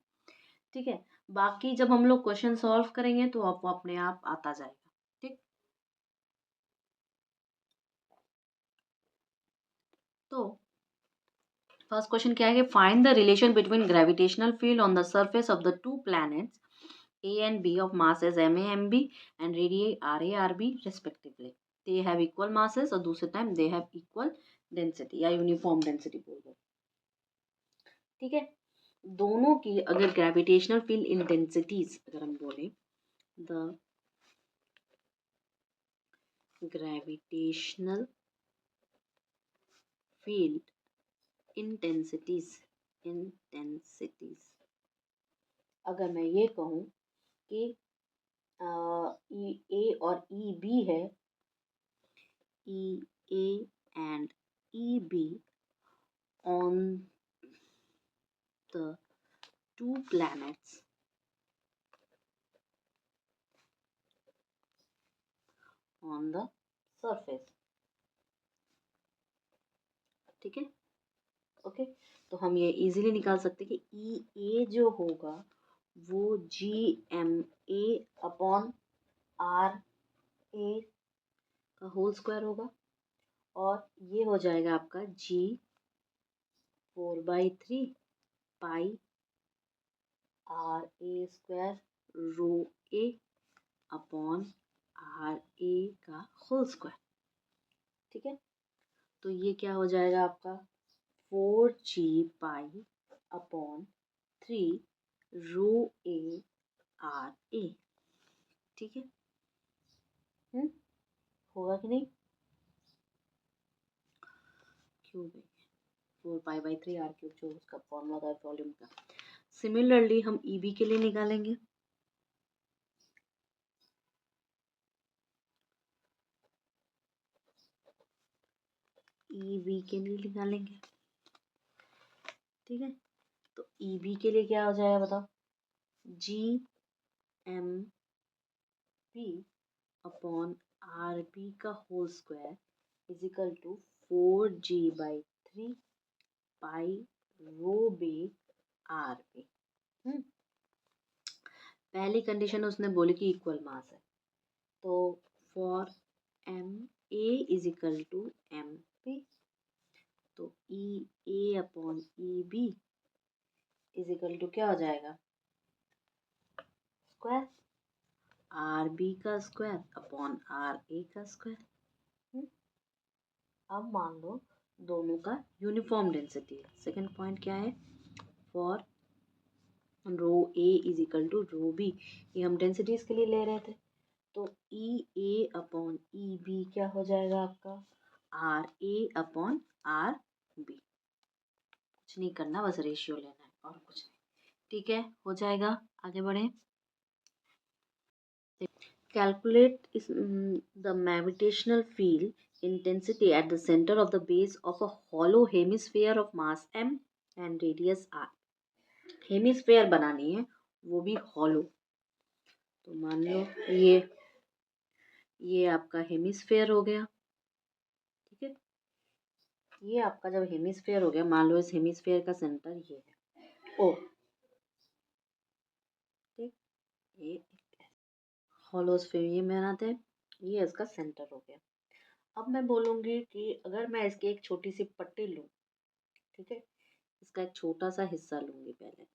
ठीक है। बाकी जब हम लोग क्वेश्चन सॉल्व करेंगे तो आपको अपने आप आता जाएगा। ठीक। तो फर्स्ट क्वेश्चन क्या है? Find the relation between gravitational field on the surface of the to planets A and B of masses Ma Mb and radii Ra Rb respectively. They have equal masses और दूसरे time they have equal density या यूनिफॉर्म डेंसिटी बोल दो। ठीक है। दोनों की अगर ग्रेविटेशनल फील्ड इंटेंसिटीज अगर हम बोले, द ग्रेविटेशनल फील्ड इंटेंसिटीज अगर मैं ये कहूँ कि ई ए और ई बी है, E A and E B on the two planets on the surface। ठीक है। ओके। तो हम ये इजीली निकाल सकते हैं कि ई ए जो होगा वो GMA अपॉन RA का होल स्क्वायर होगा और ये हो जाएगा आपका G4/3 पाई RA स्क्वायर रो ए अपॉन RA का होल स्क्वायर। ठीक है। तो ये क्या हो जाएगा आपका 4G pi upon 3 row A R A. ठीक है। होगा कि नहीं? क्यों भाई 4π/3 r³ जो उसका फॉर्मूला था वॉल्यूम का। सिमिलरली हम EB के लिए निकालेंगे। EB के लिए निकालेंगे। ठीक है। तो EB के लिए क्या हो जाएगा बताओ? GMP अपॉन RB का whole square is equal to 4G/3 pi rho B R B. पहली कंडीशन उसने बोली कि इक्वल मास है, तो for MA is equal to MP, तो EA upon EB is equal to क्या हो जाएगा? स्क्वायर RB का स्क्वायर अपॉन RA का स्क्वायर। अब मान लो दोनों का यूनिफॉर्म डेंसिटी है। सेकंड पॉइंट क्या है? For rho A is equal to row B, ये हम डेंसिटीज के लिए ले रहे थे। तो ई ए अपॉन ई बी क्या हो जाएगा आपका? R a upon r b. कुछ नहीं करना, बस रेशियो लेना है और कुछ नहीं। ठीक है, हो जाएगा। आगे बढ़े। Calculate the gravitational field intensity at the centre of the base of a hollow hemisphere of mass m and radius r। Hemisphere बनानी है, वो भी हॉलो। तो मान लो ये आपका हेमिस्फीयर हो गया। ठीक है। ये आपका जब हेमिस्फीयर हो गया, मान लो इस हेमिस्फीयर का सेंटर ये है ओ। ठीक। ये हॉलोस्फीयर ये बनाते हैं, ये इसका सेंटर हो गया। अब मैं बोलूँगी कि अगर मैं इसकी एक छोटी सी पट्टी लूँ, ठीक है, इसका एक छोटा सा हिस्सा लूँगी पहले,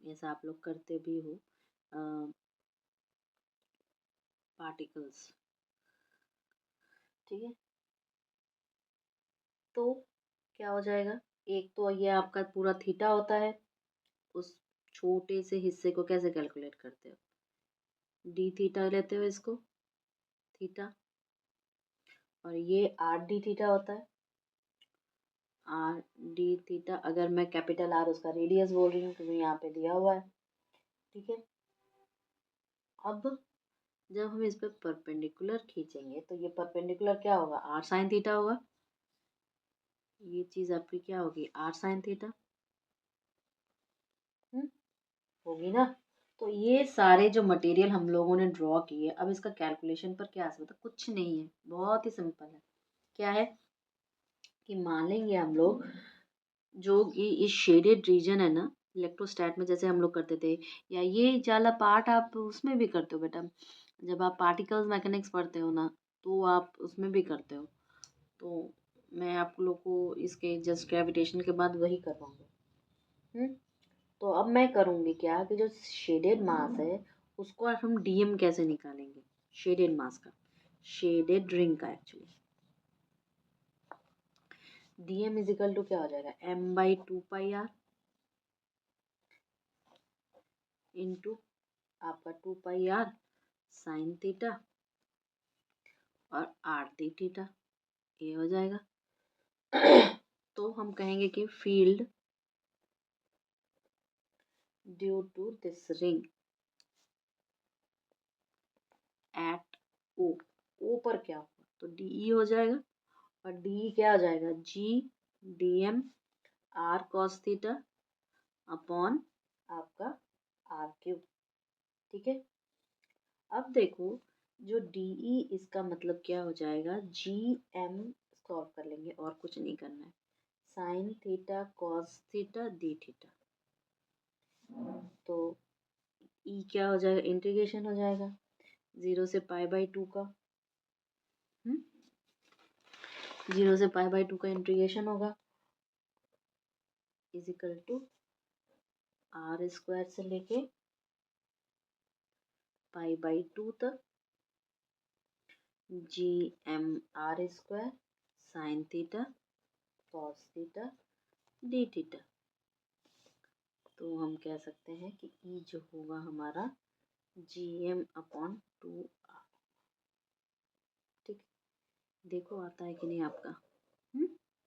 जैसा आप लोग करते भी हो पार्टिकल्स। ठीक है। तो क्या हो जाएगा? एक तो ये आपका पूरा थीटा होता है, उस छोटे से हिस्से को कैसे कैलकुलेट करते हो? डी थीटा लेते हो इसको, थीटा, और ये RD थीटा होता है। RD थीटा, अगर मैं कैपिटल R उसका रेडियस बोल रही हूँ तो यहाँ पे दिया हुआ है। ठीक है। अब जब हम इस पर परपेंडिकुलर खींचेंगे तो ये परपेंडिकुलर क्या होगा? R sin थीटा होगा। ये चीज़ आपकी क्या होगी? R sin theta. होगी ना। तो ये सारे जो मटेरियल हम लोगों ने ड्रॉ किए, अब इसका कैलकुलेशन पर क्या असर होता है? कुछ नहीं है, बहुत ही सिंपल है। क्या है कि मान लेंगे हम लोग जो कि इस शेडेड रीजन है ना, इलेक्ट्रोस्टैट में जैसे हम लोग करते थे, या ये वाला पार्ट आप उसमें भी करते हो बेटा, जब आप पार्टिकल्स मैकेनिक्स पढ़ते हो ना, तो आप उसमें भी करते हो। तो मैं आप लोग को इसके जस्ट ग्रेविटेशन के बाद वही करवाऊंगा। तो अब मैं करूँगी क्या कि जो शेडेड मास है उसको हम डीएम कैसे निकालेंगे, शेडेड मास का, शेडेड रिंग का actually. DM is equal to क्या हो जाएगा, m/2 पाई आर इंटू आपका 2 पाई आर साइन थीटा और आर डी थीटा, ये हो जाएगा। तो हम कहेंगे कि field due to this ring at O, O पर क्या होगा तो डीई हो जाएगा, और डीई क्या हो जाएगा, G DM R cos theta upon आपका आर क्यूब। ठीक है, अब देखो जो डीई इसका मतलब क्या हो जाएगा, जी एम सॉल्व कर लेंगे और कुछ नहीं करना है, sign theta cos theta d theta. तो ई क्या हो जाएगा, इंटीग्रेशन हो जाएगा 0 से π/2 का, 0 से π/2 का इंटीग्रेशन होगा, is equal to r square से लेके π/2 तक G M r square sine theta cos theta d theta. तो हम कह सकते हैं कि ई जो होगा हमारा जी एम अपॉन 2 आर। ठीक, देखो आता है कि नहीं आपका।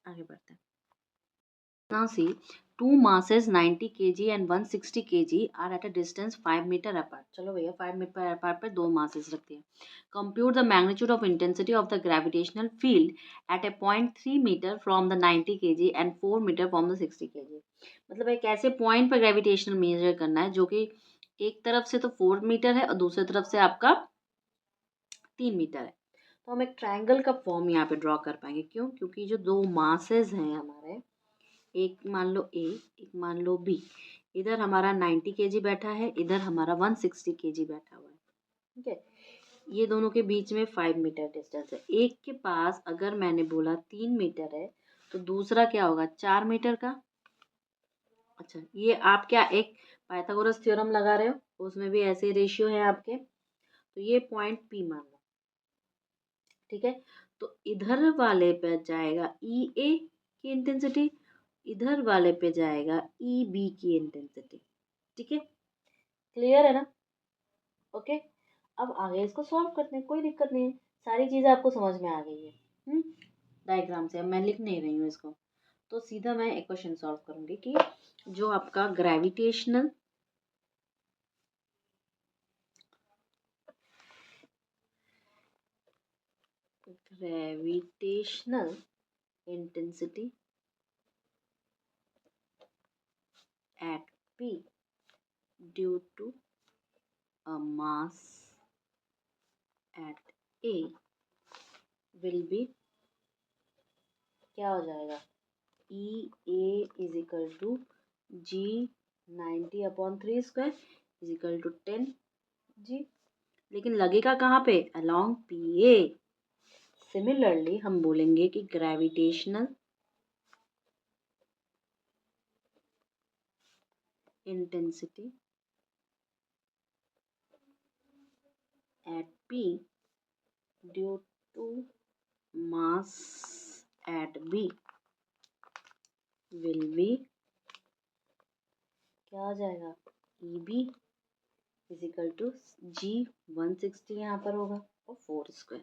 आगे बढ़ते हैं। Now see, two masses 90 kg and 160 kg are at a distance 5 meter apart. चलो भैया 5 मीटर apart पे दो masses रखते हैं. Compute the magnitude of intensity of the gravitational field at a point 3 meter from the 90 kg and 4 meter from the 60 kg. मतलब एक ऐसे पॉइंट पर ग्रेविटेशनल मेजर करना है जो कि एक तरफ से तो 4 मीटर है और दूसरी तरफ से आपका 3 मीटर है। तो हम एक ट्रायंगल का फॉर्म यहाँ पे ड्रॉ कर पाएंगे। क्यों? क्योंकि जो दो मासेस हैं हमारे, एक मान लो ए, एक मान लो बी, इधर हमारा 90 केजी बैठा है, इधर हमारा 160 केजी बैठा हुआ है। ठीक है, ये दोनों के बीच में 5 मीटर डिस्टेंस है। एक के पास अगर मैंने बोला 3 मीटर है तो दूसरा क्या होगा, 4 मीटर का। अच्छा, ये आप क्या एक पाइथागोरस थ्योरम लगा रहे हो, उसमें भी ऐसे रेशियो है आपके। तो ये पॉइंट पी मान लो। ठीक है, तो इधर वाले पे जाएगा ई ए की इंटेंसिटी, इधर वाले पे जाएगा ई बी की इंटेंसिटी। ठीक है, क्लियर है ना? ओके, अब आगे इसको सॉल्व करते हैं, कोई दिक्कत नहीं है, सारी चीज़ें आपको समझ में आ गई है डायग्राम से। अब मैं लिख नहीं रही हूँ इसको, तो सीधा मैं एक क्वेश्चन सॉल्व करूँगी कि जो आपका gravitational intensity at P due to a mass at A will be क्या हो जाएगा, E A is equal to G 90/3² is equal to 10 G. लेकिन लगेगा कहाँ पे, अलॉन्ग पी ए। सिमिलरली हम बोलेंगे कि gravitational intensity at P due to mass at B will be क्या आ जाएगा, E B is equal to G 160 यहाँ पर होगा और 4²।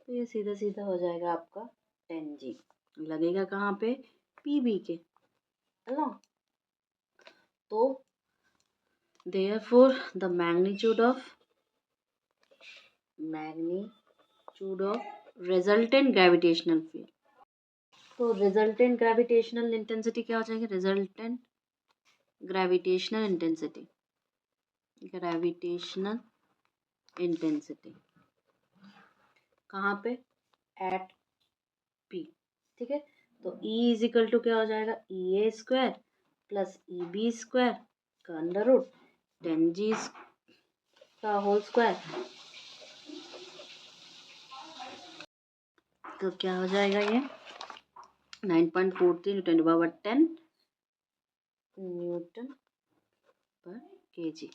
तो ये सीधा सीधा हो जाएगा आपका 10 जी। लगेगा कहाँ पे, पी बी के, है ना? तो therefore the magnitude of resultant gravitational field, तो रिजल्टेंट ग्रेविटेशनल इंटेंसिटी क्या हो जाएगी, resultant gravitational intensity gravitational intensity कहाँ पे, एट पी। ठीक है, तो E इज इक्वल टू क्या हो जाएगा, E A square plus E B square का अंडर रूट 10G का होल स्क्वायर, तो क्या हो जाएगा ये 9.43 न्यूटन/10 न्यूटन पर केजी।